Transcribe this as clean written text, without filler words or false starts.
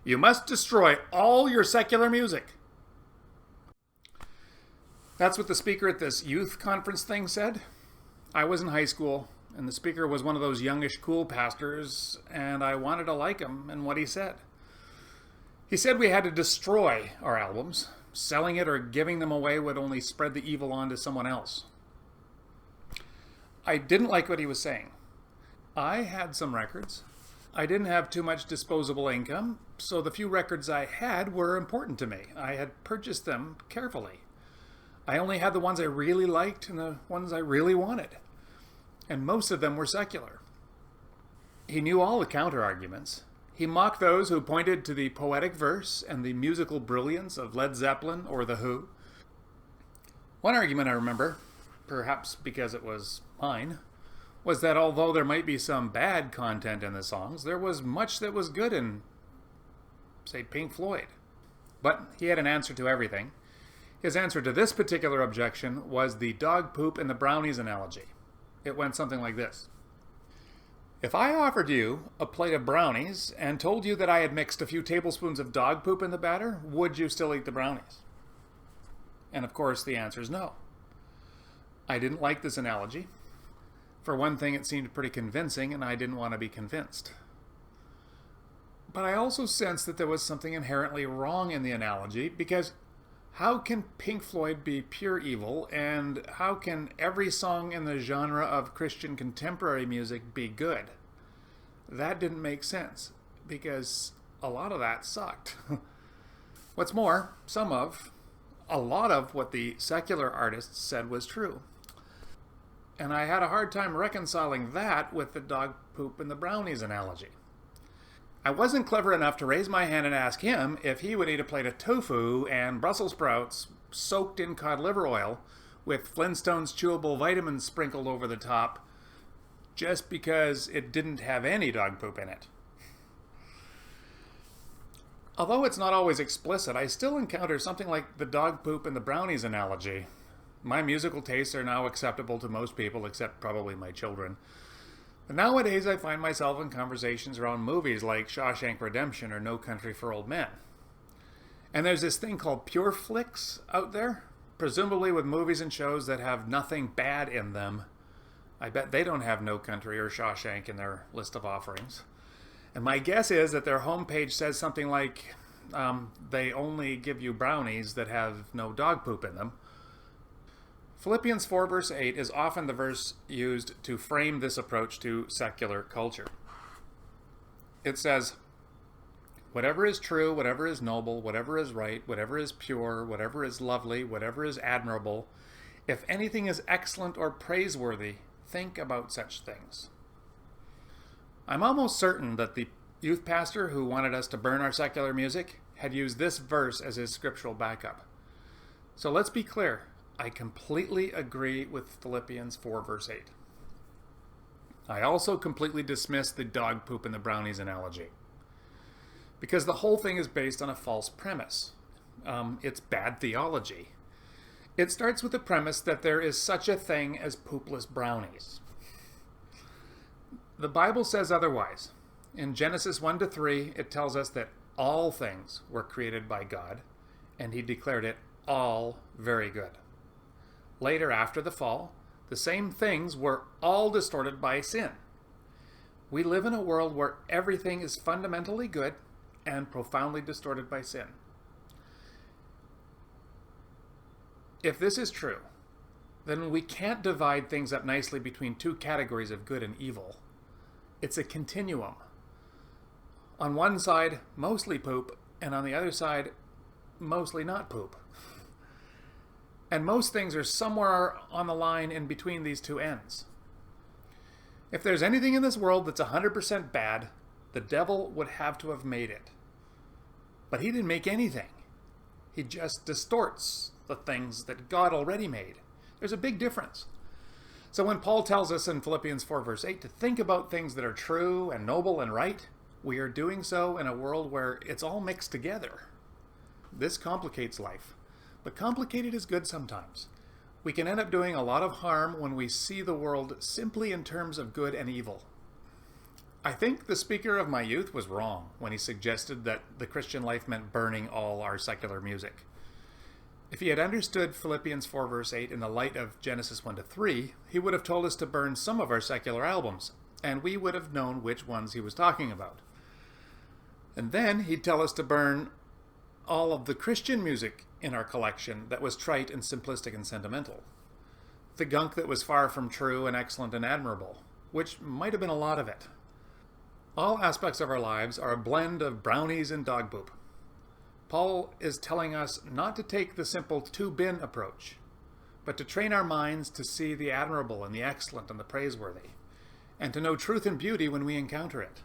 You must destroy all your secular music. That's what the speaker at this youth conference thing said. I was in high school, and the speaker was one of those youngish cool pastors, and I wanted to like him and what he said. He said we had to destroy our albums. Selling it or giving them away would only spread the evil on to someone else. I didn't like what he was saying. I had some records. I didn't have too much disposable income, so the few records I had were important to me. I had purchased them carefully. I only had the ones I really liked and the ones I really wanted. And most of them were secular. He knew all the counter-arguments. He mocked those who pointed to the poetic verse and the musical brilliance of Led Zeppelin or The Who. One argument I remember, perhaps because it was mine, was that although there might be some bad content in the songs, there was much that was good in, say, Pink Floyd. But he had an answer to everything. His answer to this particular objection was the dog-poop-in-the-brownies analogy. It went something like this. If I offered you a plate of brownies and told you that I had mixed a few tablespoons of dog poop in the batter, would you still eat the brownies? And of course the answer is no. I didn't like this analogy. For one thing, it seemed pretty convincing, and I didn't want to be convinced. But I also sensed that there was something inherently wrong in the analogy, because how can Pink Floyd be pure evil, and how can every song in the genre of Christian contemporary music be good? That didn't make sense, because a lot of that sucked. What's more, a lot of what the secular artists said was true. And I had a hard time reconciling that with the dog poop and the brownies analogy. I wasn't clever enough to raise my hand and ask him if he would eat a plate of tofu and Brussels sprouts soaked in cod liver oil with Flintstones chewable vitamins sprinkled over the top just because it didn't have any dog poop in it. Although it's not always explicit, I still encounter something like the dog poop and the brownies analogy. My musical tastes are now acceptable to most people, except probably my children. But nowadays I find myself in conversations around movies like Shawshank Redemption or No Country for Old Men. And there's this thing called pure flicks out there, presumably with movies and shows that have nothing bad in them. I bet they don't have No Country or Shawshank in their list of offerings. And my guess is that their homepage says something like, they only give you brownies that have no dog poop in them. Philippians 4 verse 8 is often the verse used to frame this approach to secular culture. It says, whatever is true, whatever is noble, whatever is right, whatever is pure, whatever is lovely, whatever is admirable, if anything is excellent or praiseworthy, think about such things. I'm almost certain that the youth pastor who wanted us to burn our secular music had used this verse as his scriptural backup. So let's be clear. I completely agree with Philippians 4 verse 8. I also completely dismiss the dog poop and the brownies analogy, because the whole thing is based on a false premise. It's bad theology. It starts with the premise that there is such a thing as poopless brownies. The Bible says otherwise. In Genesis 1-3, it tells us that all things were created by God, and he declared it all very good. Later, after the fall, the same things were all distorted by sin. We live in a world where everything is fundamentally good and profoundly distorted by sin. If this is true, then we can't divide things up nicely between two categories of good and evil. It's a continuum. On one side, mostly poop, and on the other side, mostly not poop. And most things are somewhere on the line in between these two ends. If there's anything in this world that's 100% bad, the devil would have to have made it. But he didn't make anything. He just distorts the things that God already made. There's a big difference. So when Paul tells us in Philippians 4 verse 8 to think about things that are true and noble and right, we are doing so in a world where it's all mixed together. This complicates life. But complicated is good sometimes. We can end up doing a lot of harm when we see the world simply in terms of good and evil. I think the speaker of my youth was wrong when he suggested that the Christian life meant burning all our secular music. If he had understood Philippians 4 verse 8 in the light of Genesis 1 to 3, he would have told us to burn some of our secular albums, and we would have known which ones he was talking about. And then he'd tell us to burn all of the Christian music in our collection that was trite and simplistic and sentimental. The gunk that was far from true and excellent and admirable, which might have been a lot of it. All aspects of our lives are a blend of brownies and dog poop. Paul is telling us not to take the simple two-bin approach, but to train our minds to see the admirable and the excellent and the praiseworthy, and to know truth and beauty when we encounter it.